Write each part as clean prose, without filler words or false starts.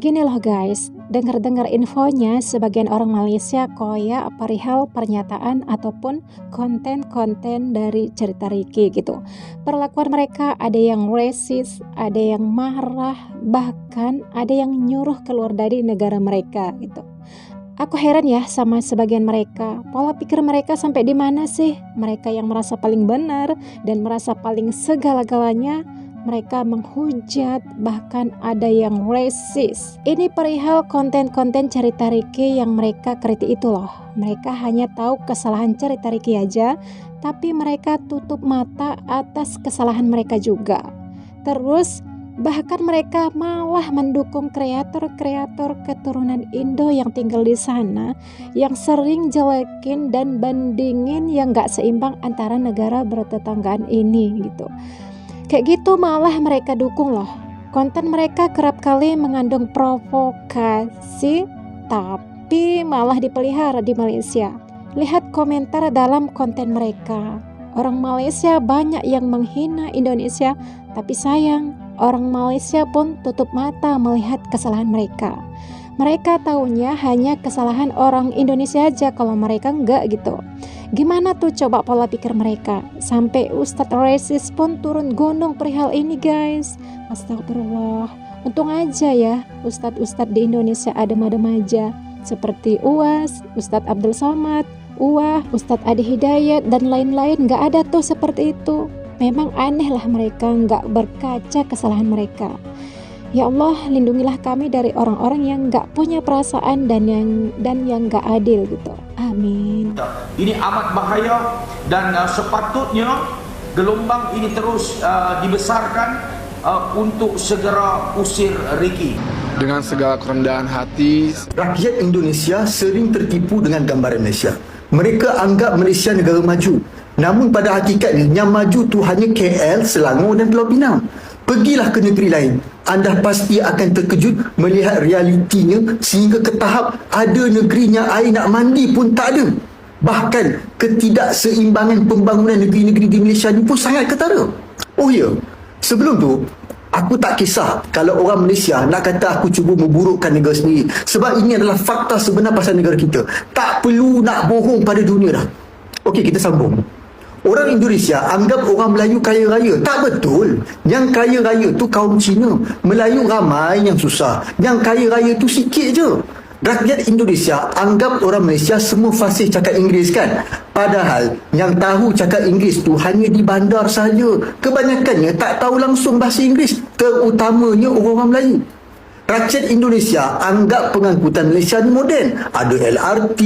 Gini loh guys, dengar-dengar infonya sebagian orang Malaysia koyak perihal pernyataan ataupun konten-konten dari cerita Ricky gitu. Perlakuan mereka ada yang racist, ada yang marah, bahkan ada yang nyuruh keluar dari negara mereka gitu. Aku heran ya sama sebagian mereka. Pola pikir mereka sampai di mana sih? Mereka yang merasa paling benar dan merasa paling segala-galanya, mereka menghujat, bahkan ada yang racist. Ini perihal konten-konten cerita Ricky yang mereka kritik itu loh. Mereka hanya tahu kesalahan cerita Ricky aja, tapi mereka tutup mata atas kesalahan mereka juga. Terus bahkan mereka malah mendukung kreator-kreator keturunan Indo yang tinggal di sana, yang sering jelekin dan bandingin yang gak seimbang antara negara bertetanggaan ini gitu. Kayak gitu malah mereka dukung loh. Konten mereka kerap kali mengandung provokasi, tapi malah dipelihara di Malaysia. Lihat komentar dalam konten mereka. Orang Malaysia banyak yang menghina Indonesia, tapi sayang, orang Malaysia pun tutup mata melihat kesalahan mereka. Mereka taunya hanya kesalahan orang Indonesia aja, kalau mereka enggak gitu. Gimana tuh coba pola pikir mereka? Sampai Ustadz racist pun turun gunung perihal ini guys. Astagfirullah. Untung aja ya Ustadz-Ustadz di Indonesia adem-adem aja. Seperti Uwas, Ustadz Abdul Somad, Uwah, Ustadz Adi Hidayat, dan lain-lain gak ada tuh seperti itu. Memang aneh lah mereka gak berkaca kesalahan mereka. Ya Allah, lindungilah kami dari orang-orang yang gak punya perasaan dan yang gak adil gitu. Amin. Ini amat bahaya dan sepatutnya gelombang ini terus dibesarkan untuk segera usir Ricky. Dengan segala kerendahan hati, rakyat Indonesia sering tertipu dengan gambaran Malaysia. Mereka anggap Malaysia negara maju. Namun pada hakikatnya yang maju tu hanya KL, Selangor dan Pulau Pinang. Pergilah ke negeri lain, anda pasti akan terkejut melihat realitinya, sehingga ke tahap ada negerinya air nak mandi pun tak ada. Bahkan ketidakseimbangan pembangunan negeri-negeri di Malaysia ni pun sangat ketara. Oh ya, sebelum tu aku tak kisah kalau orang Malaysia nak kata aku cuba memburukkan negara sendiri, sebab ini adalah fakta sebenar pasal negara kita. Tak perlu nak bohong pada dunia dah. Okey, kita sambung. Orang Indonesia anggap orang Melayu kaya raya. Tak betul. Yang kaya raya tu kaum Cina. Melayu ramai yang susah. Yang kaya raya tu sikit je. Rakyat Indonesia anggap orang Malaysia semua fasih cakap Inggeris kan? Padahal yang tahu cakap Inggeris tu hanya di bandar saja. Kebanyakannya tak tahu langsung bahasa Inggeris, terutamanya orang-orang Melayu. Rakyat Indonesia anggap pengangkutan Malaysia ni moden. Ada LRT,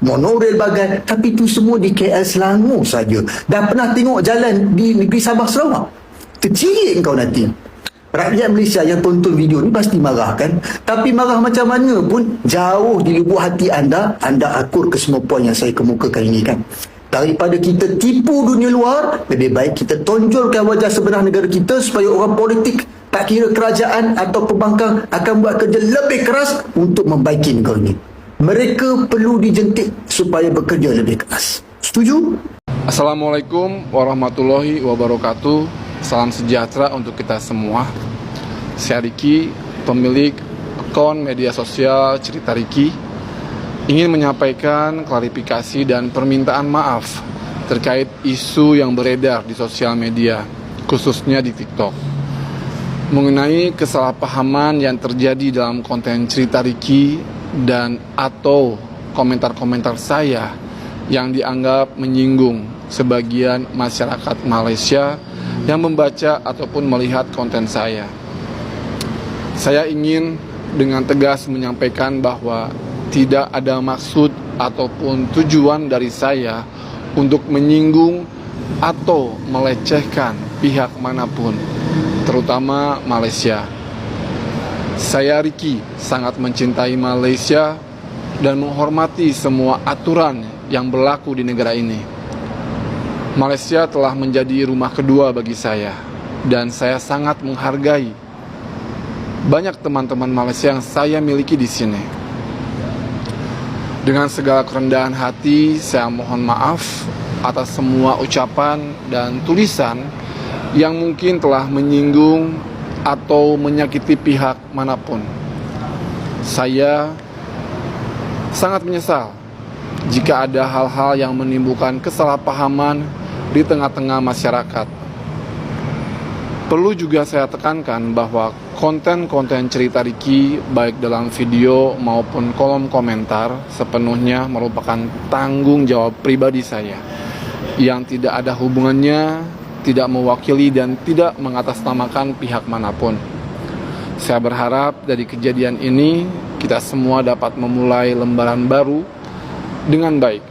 monorail bagai, tapi itu semua di KL Selangor saja. Dan pernah tengok jalan di negeri Sabah Sarawak? Tercirik kau nanti. Rakyat Malaysia yang tonton video ni pasti marah kan? Tapi marah macam mana pun, jauh di lubuk hati anda akur ke semua poin yang saya kemukakan ini kan? Daripada kita tipu dunia luar, lebih baik kita tonjolkan wajah sebenar negara kita, supaya orang politik, tak kira kerajaan atau pembangkang, akan buat kerja lebih keras untuk membaiki negara ini. Mereka perlu dijentik supaya bekerja lebih keras. Setuju? Assalamualaikum warahmatullahi wabarakatuh. Salam sejahtera untuk kita semua. Saya Ricky, pemilik akun media sosial Cerita Ricky, ingin menyampaikan klarifikasi dan permintaan maaf terkait isu yang beredar di sosial media, khususnya di TikTok, mengenai kesalahpahaman yang terjadi dalam konten Cerita Ricky dan atau komentar-komentar saya yang dianggap menyinggung sebagian masyarakat Malaysia yang membaca ataupun melihat konten saya. Saya ingin dengan tegas menyampaikan bahwa tidak ada maksud ataupun tujuan dari saya untuk menyinggung atau melecehkan pihak manapun, terutama Malaysia. Saya Ricky sangat mencintai Malaysia dan menghormati semua aturan yang berlaku di negara ini. Malaysia telah menjadi rumah kedua bagi saya, dan saya sangat menghargai banyak teman-teman Malaysia yang saya miliki di sini. Dengan segala kerendahan hati, saya mohon maaf atas semua ucapan dan tulisan yang mungkin telah menyinggung atau menyakiti pihak manapun. Saya sangat menyesal jika ada hal-hal yang menimbulkan kesalahpahaman di tengah-tengah masyarakat. Perlu juga saya tekankan bahwa konten-konten cerita Ricky baik dalam video maupun kolom komentar sepenuhnya merupakan tanggung jawab pribadi saya yang tidak ada hubungannya, tidak mewakili dan tidak mengatasnamakan pihak manapun. Saya berharap dari kejadian ini kita semua dapat memulai lembaran baru dengan baik.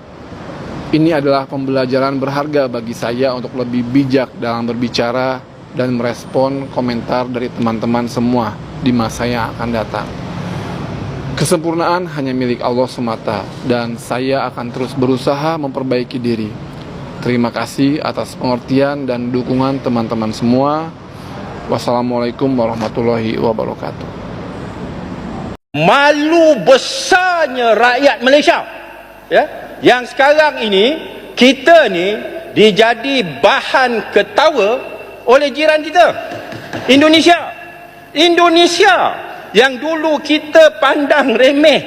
Ini adalah pembelajaran berharga bagi saya untuk lebih bijak dalam berbicara dan merespon komentar dari teman-teman semua di masa yang akan datang. Kesempurnaan hanya milik Allah semata dan saya akan terus berusaha memperbaiki diri. Terima kasih atas pengertian dan dukungan teman-teman semua. Wassalamualaikum warahmatullahi wabarakatuh. Malu besarnya rakyat Malaysia, ya, yang sekarang ini kita ni dijadi bahan ketawa oleh jiran kita, Indonesia yang dulu kita pandang remeh.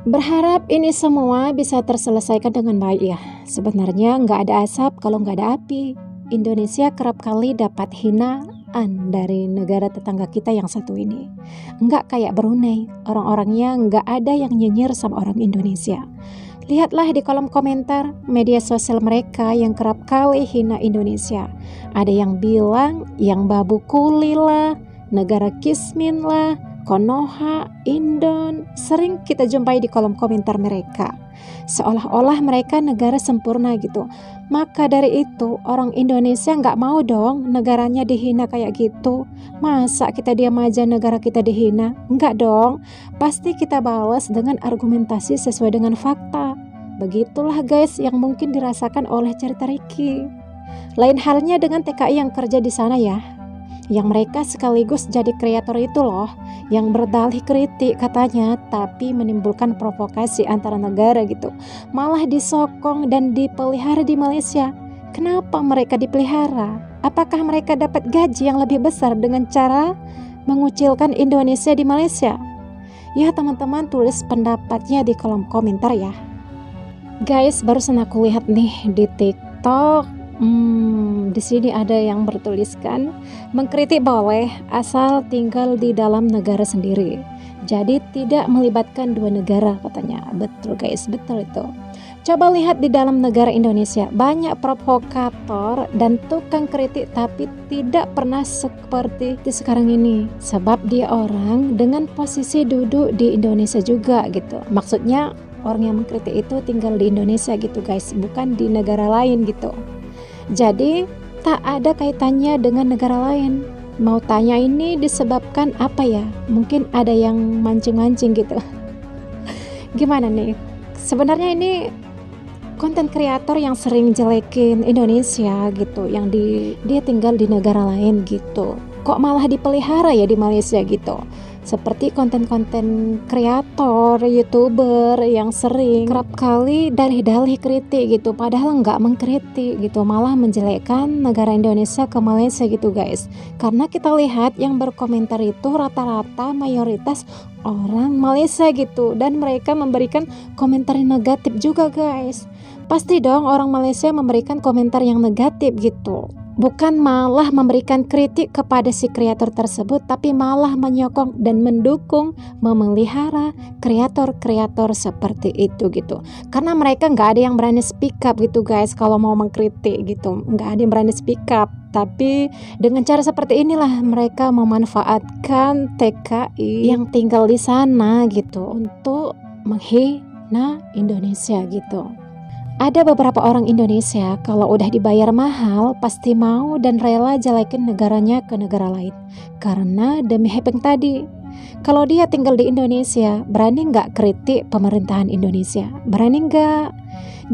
Berharap ini semua bisa terselesaikan dengan baik ya. Sebenarnya nggak ada asap kalau nggak ada api. Indonesia kerap kali dapat hinaan dari negara tetangga kita yang satu ini. Nggak kayak Brunei, orang-orangnya nggak ada yang nyinyir sama orang Indonesia. Lihatlah di kolom komentar media sosial mereka yang kerap kali hina Indonesia. Ada yang bilang yang babu kuli lah, negara kismin lah, Konoha, Indon. Sering kita jumpai di kolom komentar mereka. Seolah-olah mereka negara sempurna gitu. Maka dari itu orang Indonesia nggak mau dong negaranya dihina kayak gitu. Masa kita diam aja negara kita dihina? Enggak dong. Pasti kita balas dengan argumentasi sesuai dengan fakta. Begitulah guys yang mungkin dirasakan oleh cerita Ricky. Lain halnya dengan TKI yang kerja di sana ya, yang mereka sekaligus jadi kreator itu loh, yang berdalih kritik katanya tapi menimbulkan provokasi antara negara gitu, malah disokong dan dipelihara di Malaysia. Kenapa mereka dipelihara? Apakah mereka dapat gaji yang lebih besar dengan cara mengucilkan Indonesia di Malaysia? Ya teman-teman, tulis pendapatnya di kolom komentar ya. Guys, barusan aku lihat nih di TikTok, di sini ada yang bertuliskan mengkritik boleh asal tinggal di dalam negara sendiri. Jadi tidak melibatkan dua negara katanya. Betul guys, betul itu. Coba lihat di dalam negara Indonesia, banyak provokator dan tukang kritik tapi tidak pernah seperti di sekarang ini. Sebab dia orang dengan posisi duduk di Indonesia juga gitu. Maksudnya orang yang mengkritik itu tinggal di Indonesia gitu guys, bukan di negara lain gitu. Jadi tak ada kaitannya dengan negara lain. Mau tanya ini disebabkan apa ya? Mungkin ada yang mancing-mancing gitu. Gimana nih? Sebenarnya ini konten kreator yang sering jelekin Indonesia gitu, yang dia tinggal di negara lain gitu. Kok malah dipelihara ya di Malaysia gitu? Seperti konten-konten kreator, YouTuber yang sering kerap kali dalih-dalih kritik gitu, padahal nggak mengkritik gitu, malah menjelekkan negara Indonesia ke Malaysia gitu guys. Karena kita lihat yang berkomentar itu rata-rata mayoritas orang Malaysia gitu, dan mereka memberikan komentar yang negatif juga guys. Pasti dong orang Malaysia memberikan komentar yang negatif gitu. Bukan malah memberikan kritik kepada si kreator tersebut, tapi malah menyokong dan mendukung memelihara kreator-kreator seperti itu gitu. Karena mereka nggak ada yang berani speak up gitu guys kalau mau mengkritik gitu, nggak ada yang berani speak up. Tapi dengan cara seperti inilah mereka memanfaatkan TKI yang tinggal di sana gitu untuk menghina Indonesia gitu. Ada beberapa orang Indonesia kalau udah dibayar mahal pasti mau dan rela jelekin negaranya ke negara lain karena demi hepeng tadi. Kalau dia tinggal di Indonesia, berani nggak kritik pemerintahan Indonesia? Berani nggak?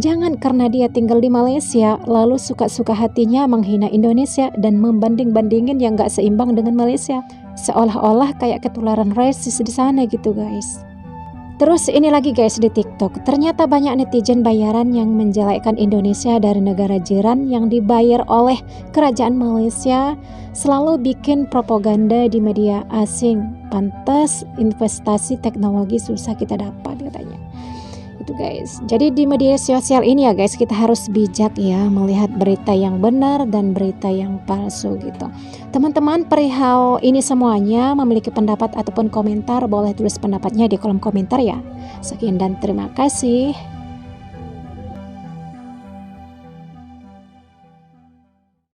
Jangan karena dia tinggal di Malaysia lalu suka-suka hatinya menghina Indonesia dan membanding-bandingin yang nggak seimbang dengan Malaysia, seolah-olah kayak ketularan rasis di sana gitu guys. Terus ini lagi guys di TikTok, ternyata banyak netizen bayaran yang menjelekkan Indonesia dari negara jiran yang dibayar oleh kerajaan Malaysia, selalu bikin propaganda di media asing. Pantas investasi teknologi susah kita dapat katanya. Itu guys. Jadi di media sosial ini ya guys, kita harus bijak ya melihat berita yang benar dan berita yang palsu gitu. Teman-teman, perihal ini semuanya memiliki pendapat ataupun komentar, boleh tulis pendapatnya di kolom komentar ya. Sekian dan terima kasih.